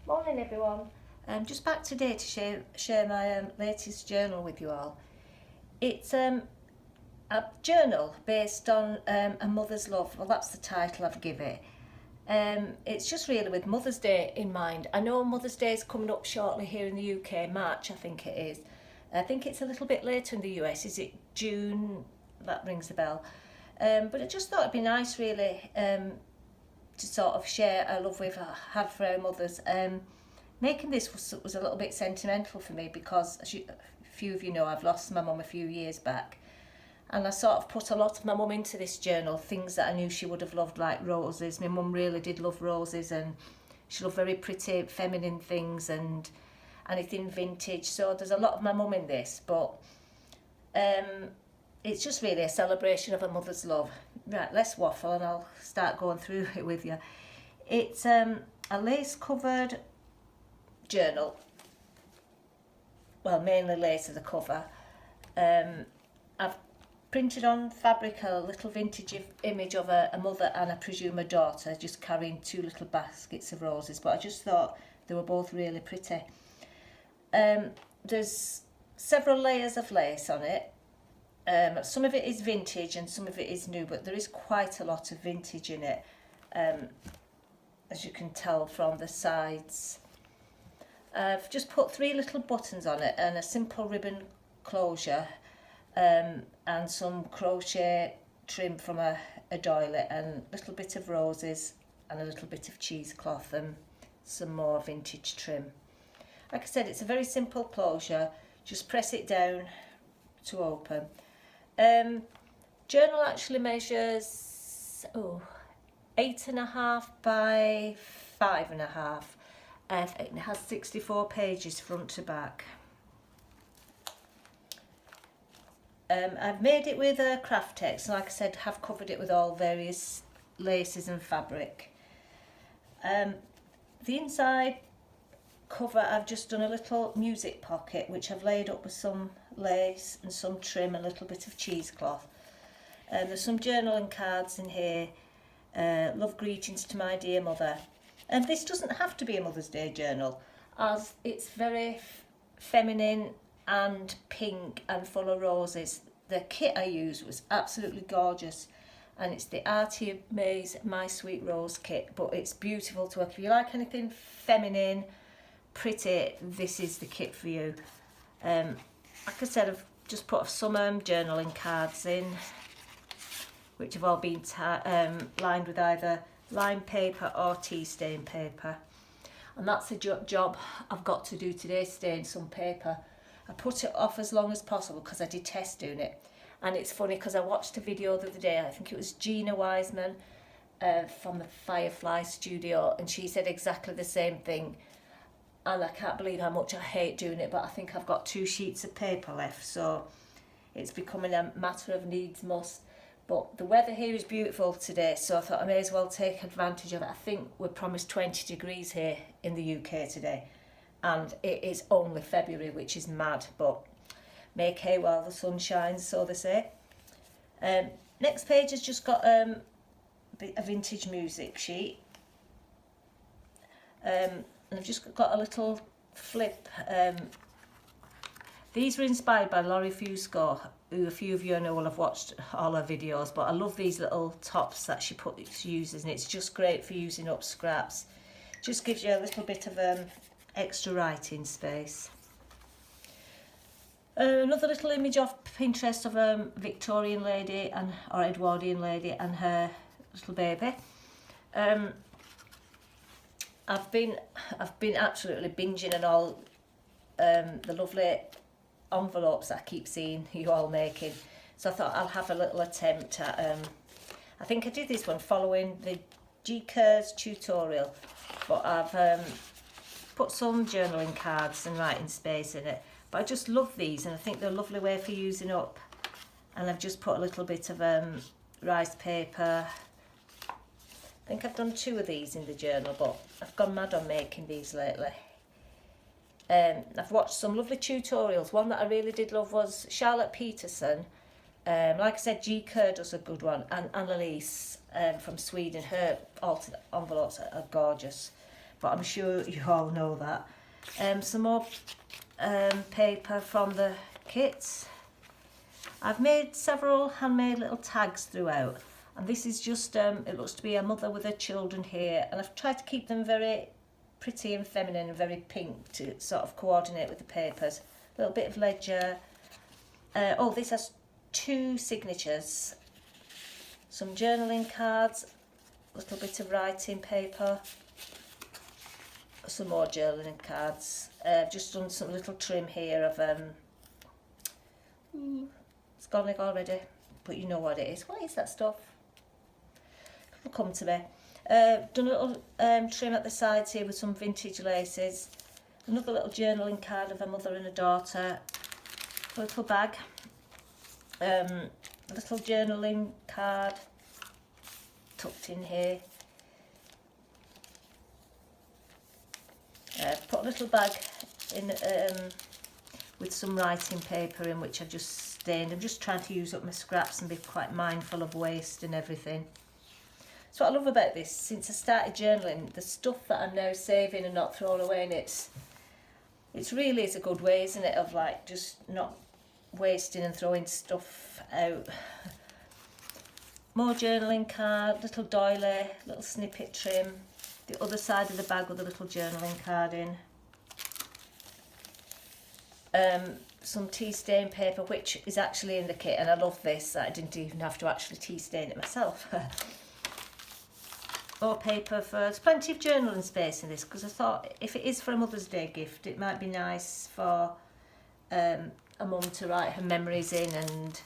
Morning everyone. Just back today to share my latest journal with you all. It's a journal based on a mother's love. Well, that's the title I've given it. It's just really with Mother's Day in mind. I know Mother's Day is coming up shortly here in the UK, March I think it is. I think it's a little bit later in the US. Is it June? That rings a bell. But I just thought it'd be nice really to sort of share our love we've had for our mothers. Making this was a little bit sentimental for me because, as a few of you know, I've lost my mum a few years back. And I sort of put a lot of my mum into this journal, things that I knew she would have loved, like roses. My mum really did love roses, and she loved very pretty, feminine things and anything vintage. So there's a lot of my mum in this, but it's just really a celebration of a mother's love. Right, let's waffle and I'll start going through it with you. It's a lace-covered journal. Well, mainly lace of the cover. I've printed on fabric a little vintage image of a mother and I presume a daughter just carrying two little baskets of roses, but I just thought they were both really pretty. There's several layers of lace on it. Some of it is vintage and some of it is new, but there is quite a lot of vintage in it, as you can tell from the sides. I've just put 3 little buttons on it and a simple ribbon closure, and some crochet trim from a doilet, and a little bit of roses and a little bit of cheesecloth and some more vintage trim. Like I said, it's a very simple closure. Just press it down to open. Journal actually measures 8.5 by 5.5. It has 64 pages front to back. I've made it with a craft text, and like I said, have covered it with all various laces and fabric. The inside cover, I've just done a little music pocket which I've laid up with some lace and some trim, a little bit of cheesecloth. There's some journaling cards in here. Love greetings to my dear mother. And this doesn't have to be a Mother's Day journal, as it's very feminine and pink and full of roses. The kit I used was absolutely gorgeous, and it's the Artymaze My Sweet Rose kit, but it's beautiful to work. If you like anything feminine, pretty, this is the kit for you. Like I said, I've just put some journaling cards in, which have all been lined with either lime paper or tea stain paper, and that's a job I've got to do today, stain some paper. I put it off as long as possible because I detest doing it. And it's funny because I watched a video the other day, I think it was Gina Wiseman from the Firefly Studio, and she said exactly the same thing, and I can't believe how much I hate doing it, but I think I've got 2 sheets of paper left, so it's becoming a matter of needs must. But the weather here is beautiful today, so I thought I may as well take advantage of it. I think we're promised 20 degrees here in the UK today, and it is only February, which is mad, but make hay while the sun shines, so they say. Next page has just got a vintage music sheet, and I've just got a little flip. These were inspired by Laurie Fusco, who a few of you know will have watched all her videos, but I love these little tops that she uses, and it's just great for using up scraps. Just gives you a little bit of extra writing space. Another little image off Pinterest of a Victorian lady or Edwardian lady and her little baby. I've been absolutely binging on all the lovely envelopes I keep seeing you all making, so I thought I'll have a little attempt at I think I did this one following the G-Curves tutorial, but I've put some journaling cards and writing space in it, but I just love these and I think they're a lovely way for using up. And I've just put a little bit of rice paper. I think I've done 2 of these in the journal, but I've gone mad on making these lately. I've watched some lovely tutorials. One that I really did love was Charlotte Peterson. Like I said, G. Kerr does a good one, and Annalise from Sweden. Her alternate envelopes are gorgeous. but I'm sure you all know that. Some more paper from the kits. I've made several handmade little tags throughout, and this is just, it looks to be a mother with her children here, and I've tried to keep them very pretty and feminine and very pink to sort of coordinate with the papers. A little bit of ledger. Oh, this has 2 signatures, some journaling cards, a little bit of writing paper, some more journaling cards. I've just done some little trim here of it's gone already, but you know what it is. What is that stuff? It'll come to me. Done a little trim at the sides here with some vintage laces. Another little journaling card of a mother and a daughter. A little bag. A little journaling card tucked in here. Put a little bag in with some writing paper in, which I've just stained. I'm just trying to use up my scraps and be quite mindful of waste and everything. So what I love about this, since I started journaling, the stuff that I'm now saving and not throwing away, and it's really is a good way, isn't it, of like just not wasting and throwing stuff out. More journaling card, little doily, little snippet trim. The other side of the bag with a little journaling card in. Some tea stain paper, which is actually in the kit, and I love this. I didn't even have to actually tea stain it myself. More paper for, there's plenty of journaling space in this, because I thought if it is for a Mother's Day gift, it might be nice for a mum to write her memories in and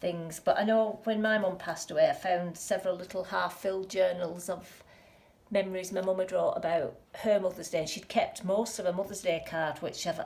things. But I know when my mum passed away, I found several little half-filled journals of memories my mum had wrote about her Mother's Day, and she'd kept most of her Mother's Day card, which I've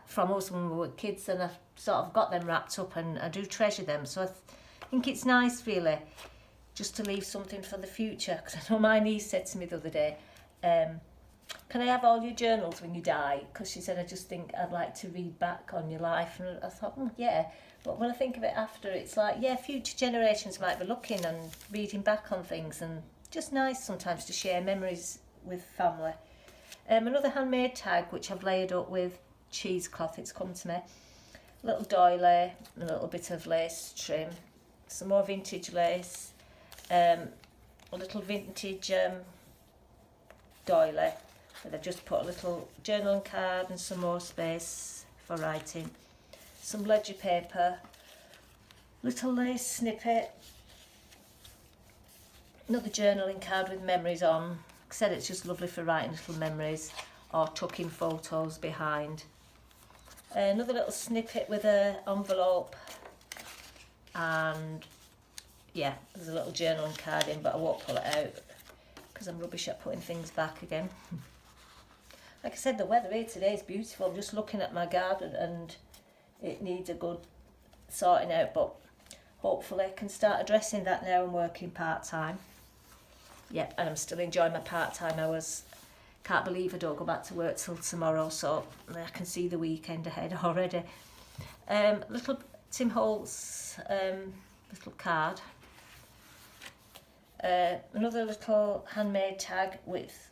from us when we were kids, and I've sort of got them wrapped up, and I do treasure them. So I think it's nice, really, just to leave something for the future. Because I know my niece said to me the other day, can I have all your journals when you die? Because she said, I just think I'd like to read back on your life. And I thought, yeah. But when I think of it after, it's like, yeah, future generations might be looking and reading back on things, and just nice sometimes to share memories with family. Another handmade tag, which I've layered up with cheesecloth, it's come to me. A little doily, a little bit of lace trim, some more vintage lace, a little vintage doily, and I've just put a little journaling card and some more space for writing. Some ledger paper, little lace snippet, another journaling card with memories on. Like I said, it's just lovely for writing little memories or tucking photos behind. Another little snippet with an envelope, and yeah, there's a little journaling card in, but I won't pull it out because I'm rubbish at putting things back again. Like I said, the weather here today is beautiful. I'm just looking at my garden and it needs a good sorting out, but hopefully I can start addressing that now and working part-time. Yep, and I'm still enjoying my part-time hours. Can't believe I don't go back to work till tomorrow, so I can see the weekend ahead already. Little Tim Holtz little card. Another little handmade tag with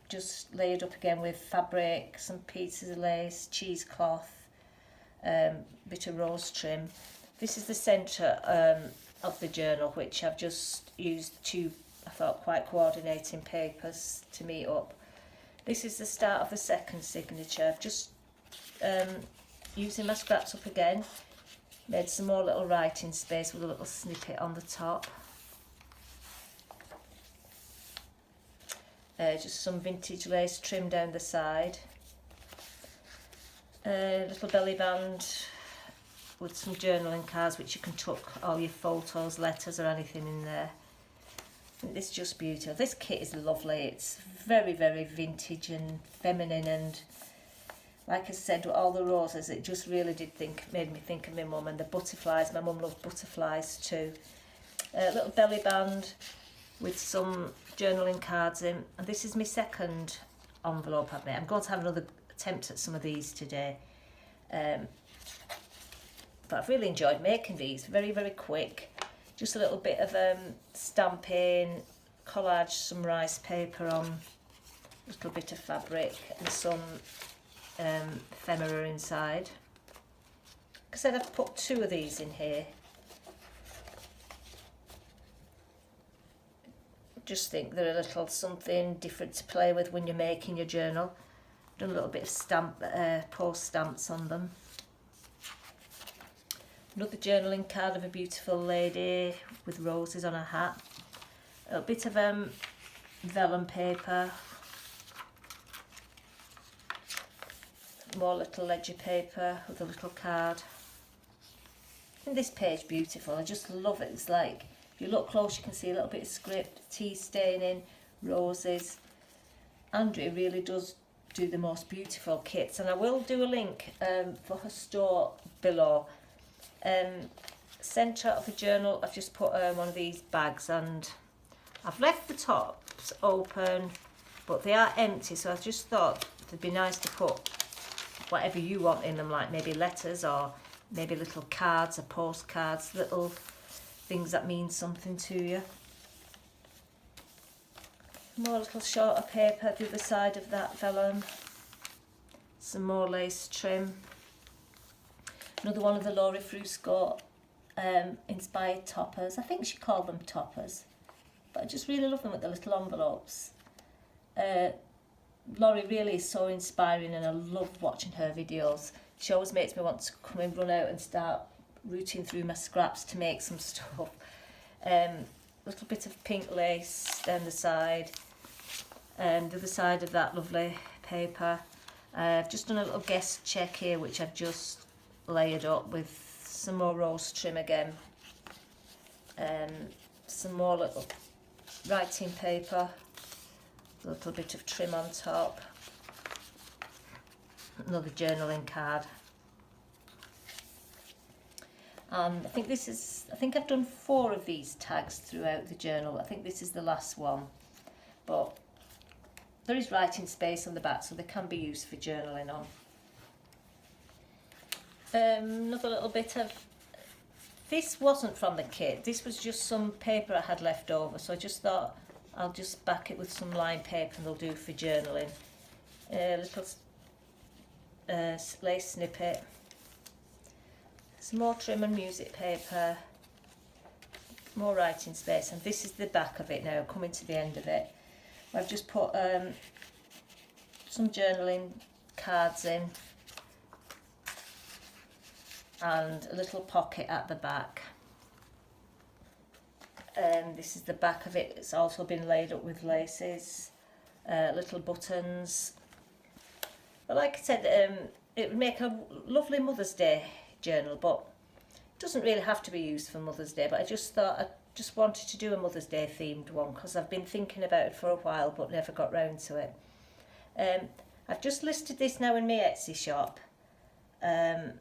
just layered up again with fabric, some pieces of lace, cheesecloth, bit of rose trim. This is the centre of the journal, which I've just used 2, I thought, quite coordinating papers to meet up. This is the start of the second signature. I've just, using my scraps up again, made some more little writing space with a little snippet on the top. Just some vintage lace trim down the side. Little belly band with some journaling cards, which you can tuck all your photos, letters or anything in there. It's just beautiful. This kit is lovely. It's very, very vintage and feminine, and like I said, with all the roses, it just really made me think of my mum, and the butterflies. My mum loved butterflies too. A little belly band with some journaling cards in, and this is my second envelope I've made. I'm going to have another attempt at some of these today, but I've really enjoyed making these. Very, very quick. Just a little bit of stamping, collage, some rice paper on, little bit of fabric and some ephemera inside. Like I said, I've put 2 of these in here. Just think they're a little something different to play with when you're making your journal. Done a little bit of post stamps on them. Another journaling card of a beautiful lady with roses on her hat. A bit of vellum paper. More little ledger paper with a little card. And this page beautiful. I just love it. It's like, if you look close, you can see a little bit of script, tea staining, roses. Andrea really does do the most beautiful kits, and I will do a link for her store below. Centre of a journal, I've just put one of these bags, and I've left the tops open, but they are empty, so I just thought it'd be nice to put whatever you want in them, like maybe letters or maybe little cards or postcards, little things that mean something to you. More little shorter paper at the other side of that vellum. Some more lace trim. Another one of the Laura Frusco inspired toppers. I think she called them toppers, but I just really love them with the little envelopes. Laurie really is so inspiring, and I love watching her videos. She always makes me want to come and run out and start rooting through my scraps to make some stuff. Little bit of pink lace down the side. The other side of that lovely paper. I've just done a little guest check here, which I've just layered up with some more rose trim again. Some more little writing paper. A little bit of trim on top. Another journaling card. And I think I've done 4 of these tags throughout the journal. I think this is the last one. But there is writing space on the back, so they can be used for journaling on. Another little bit of... This wasn't from the kit. This was just some paper I had left over, so I just thought I'll just back it with some lined paper and they'll do for journaling. Little lace snippet. Some more trim and music paper. More writing space, and this is the back of it now, coming to the end of it. I've just put some journaling cards in and a little pocket at the back. This is the back of it. It's also been laid up with laces, little buttons. But like I said, it would make a lovely Mother's Day journal, but it doesn't really have to be used for Mother's Day. But I just thought I just wanted to do a Mother's Day themed one because I've been thinking about it for a while but never got round to it. I've just listed this now in my Etsy shop. And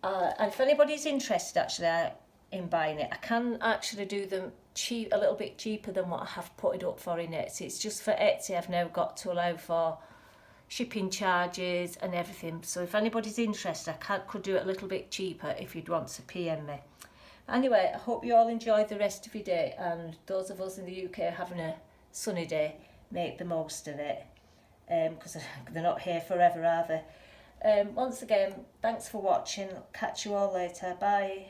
if anybody's interested actually in buying it, I can actually do them a little bit cheaper than what I have put it up for in Etsy. It's just for Etsy I've now got to allow for shipping charges and everything. So if anybody's interested, I could do it a little bit cheaper if you'd want to PM me. Anyway, I hope you all enjoyed the rest of your day, and those of us in the UK having a sunny day, make the most of it, because they're not here forever, are they? Once again, thanks for watching. Catch you all later. Bye.